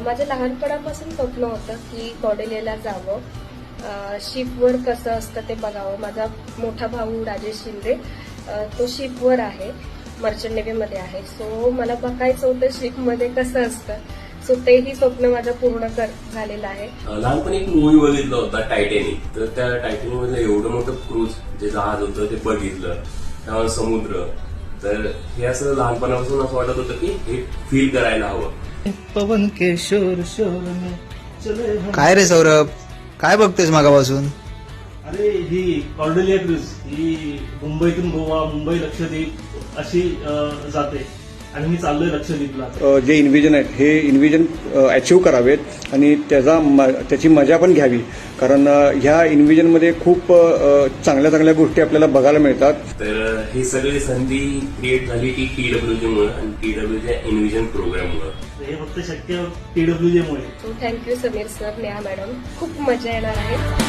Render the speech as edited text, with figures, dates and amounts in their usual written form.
माझं लहानपणापासून स्वप्न होतं की कौडिल्यला जावं, शिपवर कसं असतं ते बघावं. माझा मोठा भाऊ राजेश शिंदे तो शिपवर आहे, मर्चंट नेव्हीमध्ये आहे. सो मला बघायचं होतं शिपमध्ये कसं असतं. सो तेही स्वप्न माझं पूर्ण झालेलं आहे. लहानपणी एक मूवी बघितला होता टायटॅनिक. तर त्या टायटॅनिक मधलं एवढं मोठं क्रूज जे जहाज होतं ते बघितलं, त्यावर समुद्र. तर हे असं लहानपणापासून असं वाटत होतं की हे फील करायला हवं. पवन के शोर शोर में चले हम. काय रे सौरभ, काय बघतोयस मागापासून? अरे ही कॉर्डेलिया क्रूज ही मुंबईतून गोवा, मुंबई लक्षद्वीप अशी जाते आणि मी चाललोय लक्षद्वीपला. जे इन्व्हिजन आहेत हे इन्व्हिजन अचीव्ह करावेत आणि त्याची मजा पण घ्यावी, कारण ह्या इन्व्हिजनमध्ये खूप चांगल्या चांगल्या गोष्टी आपल्याला बघायला मिळतात. तर ही सगळी संधी क्रिएट झाली ती TWJ मुळे आणि TWJ इन्व्हिजन प्रोग्राममुळे. हे फक्त शक्य TWJ मुळे. So thank you Sameer sir, Neha madam. खूप मजा येणार आहे.